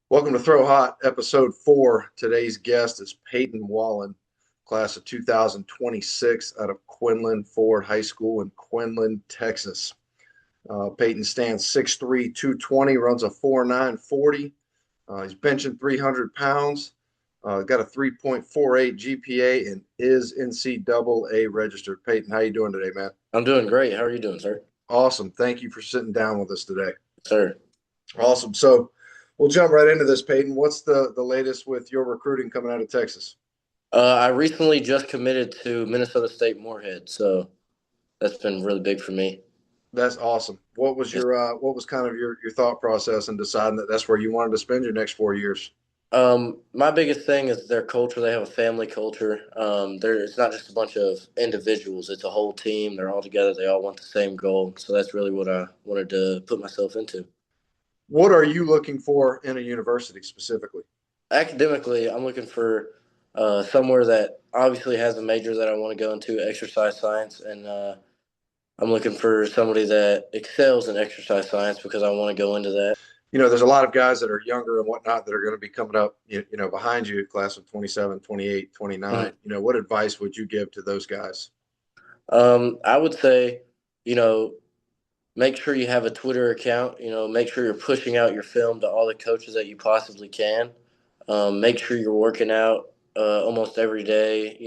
Welcome to Throw Hot, episode 4. Today's guest is Payton Wallen, class of 2026 out of Quinlan Ford High School in Quinlan, Texas. Payton stands 6'3", 220, runs a 4.9 40. He's benching 300 pounds, got a 3.48 GPA, and is NCAA registered. Payton, how you doing today, man? I'm doing great. How are you doing, sir? Awesome. Thank you for sitting down with us today. Sir. Awesome. So we'll jump right into this, Payton. What's the latest with your recruiting coming out of Texas? I recently just committed to Minnesota State Moorhead, so that's been really big for me. That's awesome. What was Yes. your what was kind of your thought process in deciding that that's where you wanted to spend your next 4 years? My biggest thing is their culture. They have a family culture. It's not just a bunch of individuals; it's a whole team. They're all together. They all want the same goal. So that's really what I wanted to put myself into. What are you looking for in a university specifically? Academically, I'm looking for somewhere that obviously has a major that I want to go into, exercise science, and I'm looking for somebody that excels in exercise science because I want to go into that. There's a lot of guys that are younger and whatnot that are going to be coming up, behind you, class of 27, 28, 29. Mhm. What advice would you give to those guys? I would say, you know, make sure you have a Twitter account. Make sure you're pushing out your film to all the coaches that you possibly can. Make sure you're working out almost every day.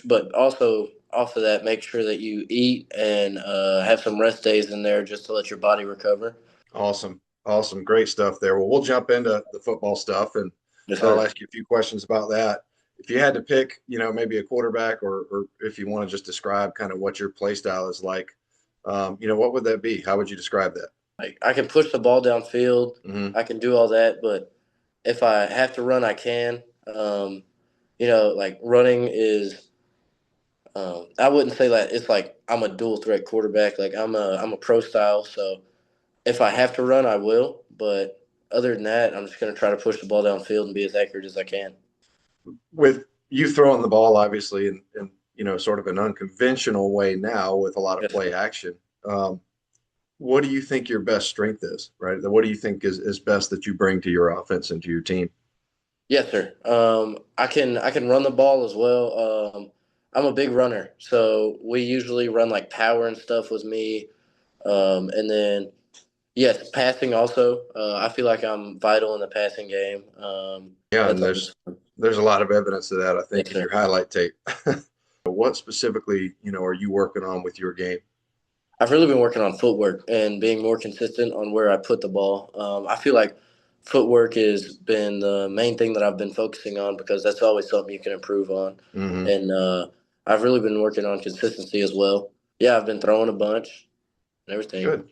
But also off of that, make sure that you eat and have some rest days in there just to let your body recover. Awesome. Awesome. Great stuff there. Well, we'll jump into the football stuff and Yes, I'll sir. ask you a few questions about that. If you had to pick, maybe a quarterback or if you want to just describe kind of what your play style is like, what would that be? How would you describe that? Like I can push the ball downfield. Mm-hmm. I can do all that, but if I have to run, I can. Like running is. I wouldn't say that it's like I'm a dual threat quarterback. Like I'm a pro style. So if I have to run, I will. But other than that, I'm just gonna try to push the ball downfield and be as accurate as I can. With you throwing the ball, obviously, in sort of an unconventional way now with a lot of Yes, play action. What do you think your best strength is, right? What do you think is best that you bring to your offense and to your team? yes, sir. I can run the ball as well. I'm a big runner, so we usually run like power and stuff with me. And then yes, passing also. I feel like I'm vital in the passing game. Yeah, That's and always there's a lot of evidence of that, I think, yes, in sir. your highlight tape. What specifically, are you working on with your game? I've really been working on footwork and being more consistent on where I put the ball. I feel like footwork has been the main thing that I've been focusing on because that's always something you can improve on. Mm-hmm. And I've really been working on consistency as well. Yeah, I've been throwing a bunch and everything. Good.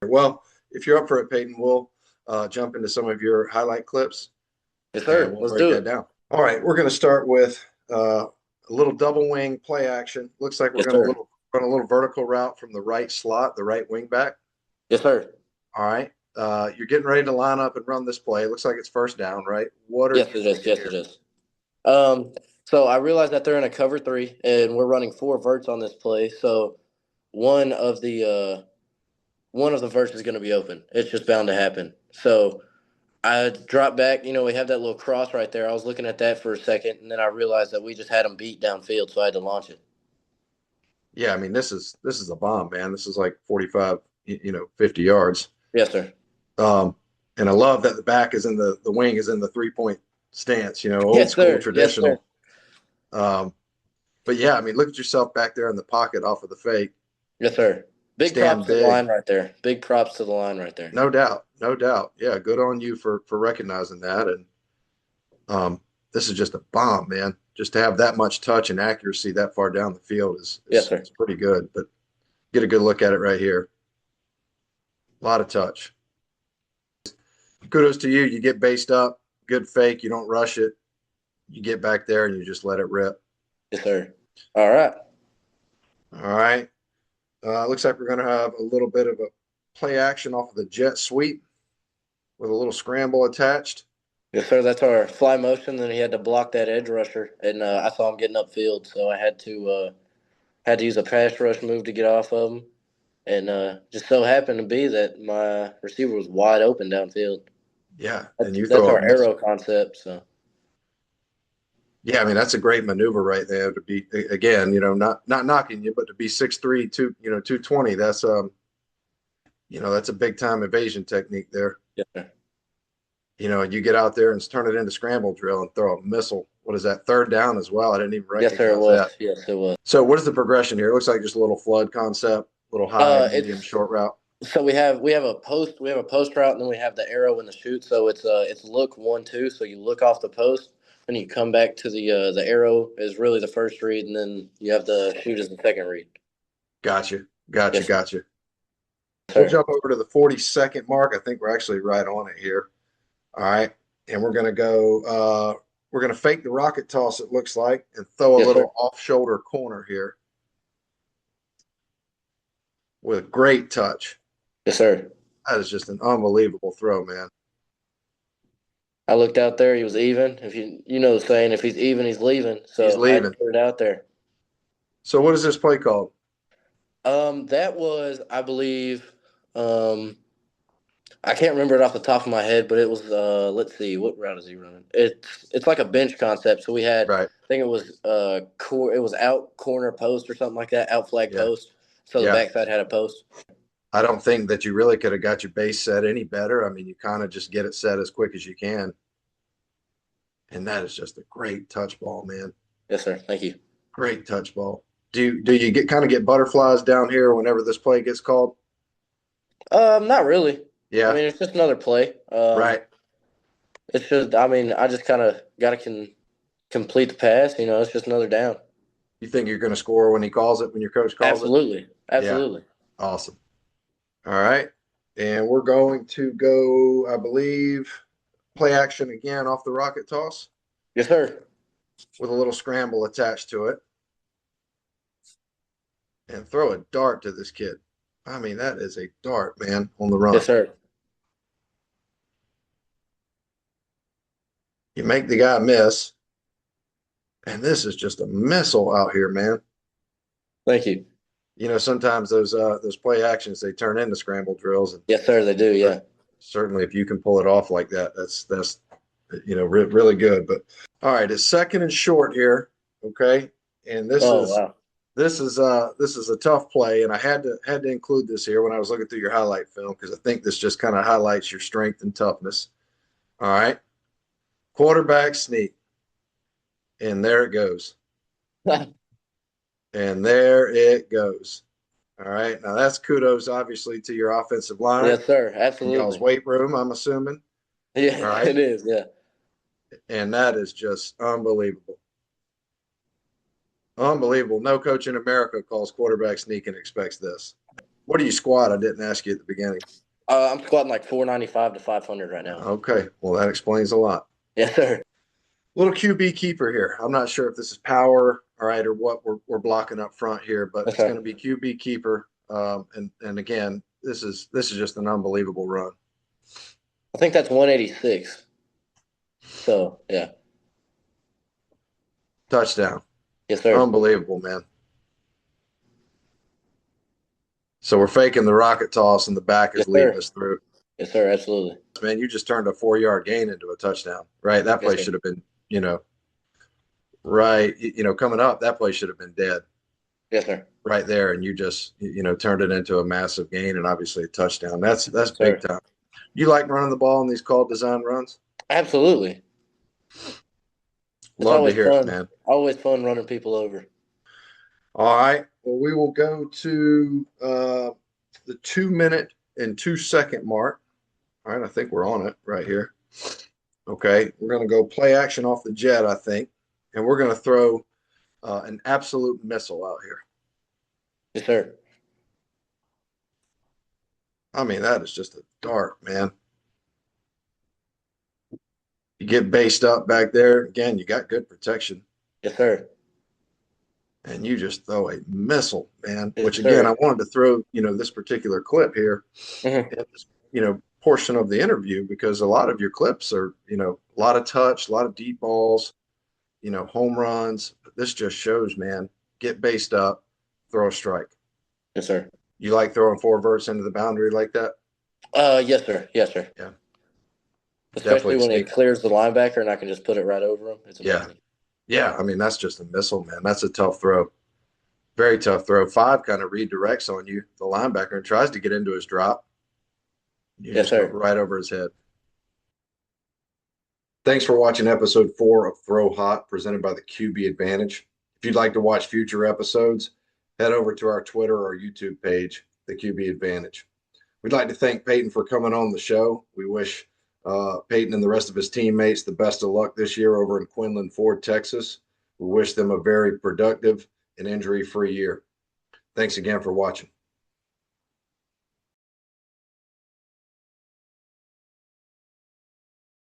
Well, if you're up for it, Peyton, we'll jump into some of your highlight clips Yes, and sir. we'll Let's break do that it. down. All right, we're going to start with a little double wing play action. Looks like we're Yes, going to sir. run a little vertical route from the right slot, the right wing back. Yes, sir. All right. You're getting ready to line up and run this play. It looks like it's first down, right? What are Yes, you it is. thinking Yes, it here? is. So I realized that they're in a cover three, and we're running four verts on this play. So one of the uh, one of the verts is going to be open. It's just bound to happen. So I dropped back. We have that little cross right there. I was looking at that for a second, and then I realized that we just had them beat downfield, so I had to launch it. Yeah, I mean this is a bomb, man. This is like 45, 50 yards. Yes, sir. Um, and I love that the back is in the wing is in the 3 point stance, old Yes, school sir. Yes, sir. traditional. Um, but yeah, I mean, look at yourself back there in the pocket off of the fake, Yes, sir. Big stand props to the big. line right there. Big props to the line right there. No doubt, no doubt. Yeah, good on you for recognizing that. And um, this is just a bomb, man. Just to have that much touch and accuracy that far down the field is Yes, is, sir. is pretty good. But get a good look at it right here. A lot of touch. Kudos to you. You get based up, good fake. You don't rush it. You get back there and you just let it rip. Yes, sir. All right. All right. Looks like we're going to have a little bit of a play action off of the jet sweep with a little scramble attached. Yes, sir. That's our fly motion. Then he had to block that edge rusher, and I saw him getting upfield, so I had to use a pass rush move to get off of him. And just so happened to be that my receiver was wide open downfield. Yeah, and you That's throw a our missile. arrow concept. So Yeah, I mean that's a great maneuver right there to be again, not knocking you, but to be 6'3", 220. That's a big time evasion technique there. yes, sir. And you get out there and turn it into scramble drill and throw a missile. What is that? Third down as well. I didn't even Yes, sir. It recognize was. that. Yes, it was. So what is the progression here? It looks like just a little flood concept, little high, medium, It's short route. so we have a post route, and then we have the arrow and the shoot. So it's look 1-2. So you look off the post, and you come back to the arrow is really the first read, and then you have the shoot as the second read. Gotcha. Gotcha. Yes, sir. Gotcha. We'll Sir. jump over to the 40-second mark. I think we're actually right on it here. All right. And we're going to fake the rocket toss, it looks like, and throw a Yes, sir. little off shoulder corner here with a great touch. Yes, sir. That is just an unbelievable throw, man. I looked out there. He was even. If you know the saying, if he's even, he's leaving. He's So I had to leaving. put it out there. So, what is this play called? That was, I believe, um, I can't remember it off the top of my head, but it was. Let's see, what route is he running? It's like a bench concept. So we had, Right. I think it was it was out corner post or something like that, out flag Yeah. post. So the Yeah. backside had a post. I don't think that you really could have got your base set any better. I mean, you kind of just get it set as quick as you can. And that is just a great touch ball, man. Yes, sir. Thank you. Great touch ball. Do you get butterflies down here whenever this play gets called? Not really. I Yeah. mean, it's just another play. Right. It's just, I mean, I just kind of got to complete the pass. It's just another down. You think you're going to score when he calls it, when your coach calls it? Absolutely. Yeah. Absolutely. Awesome. All right. And we're going to go, I believe, play action again off the rocket toss Yes, sir. with a little scramble attached to it and throw a dart to this kid. I mean, that is a dart, man, on the run. Yes, sir. You make the guy miss, and this is just a missile out here, man. Thank you. Sometimes those play actions they turn into scramble drills, and Yes, sir. They do. Yeah. certainly if you can pull it off like that, that's really good. But all right, it's second and short here, okay, and this Oh, is wow. this is a tough play, and I had to include this here when I was looking through your highlight film because I think this just kind of highlights your strength and toughness. All right, quarterback sneak, and there it goes. And there it goes. All right. Now that's kudos, obviously, to your offensive line Yes, sir. and y'all's Absolutely. weight room, I'm assuming. Yeah, All right. it is. Yeah. And that is just unbelievable. Unbelievable. No coach in America calls quarterback sneak and expects this. What do you squat? I didn't ask you at the beginning. I'm squatting like 495 to 500 right now. Okay. Well, that explains a lot. Yes, sir. Little QB keeper here. I'm not sure if this is power, all right, or what we're blocking up front here, but it's going to be QB keeper. And again, this is just an unbelievable run. I think that's 186. So, yeah. Touchdown. Yes, sir. Unbelievable, man. So we're faking the rocket toss, and the back is Yes, leading sir. us through. Yes, sir. Absolutely. Man, you just turned a 4-yard gain into a touchdown, right? That play Yes, should have been, right, coming up, that play should have been dead. Yes, sir. Right there, and you just, turned it into a massive gain and obviously a touchdown. That's big time. You like running the ball in these called design runs? Absolutely. Love to hear it, man. Always fun running people over. All right. Well, we will go to the 2-minute and 2-second mark. All right. I think we're on it right here. Okay. We're going to go play action off the jet, I think. And we're going to throw an absolute missile out here. Yes, sir. I mean, that is just a dart, man. You get based up back there. Again, you got good protection. Yes, sir. And you just throw a missile, man. Yes, Which, again, sir. I wanted to throw, this particular clip here, Mm-hmm. in this, portion of the interview because a lot of your clips are, a lot of touch, a lot of deep balls, home runs. But this just shows, man, get based up, throw a strike. Yes, sir. You like throwing 4 verts into the boundary like that? Yes, sir. Yes, sir. Yeah. especially Definitely when sneak. it clears the linebacker and I can just put it right over him. It's Yeah. amazing. Yeah. I mean, that's just a missile, man. That's a tough throw. Very tough throw. 5 kind of redirects on you, the linebacker, and tries to get into his drop. You Yes, just go sir. right over his head. Thanks for watching episode 4 of Throw Hot, presented by the QB Advantage. If you'd like to watch future episodes, head over to our Twitter or YouTube page, the QB Advantage. We'd like to thank Payton for coming on the show. We wish Payton and the rest of his teammates the best of luck this year over in Quinlan, Ford, Texas. We wish them a very productive and injury-free year. Thanks again for watching.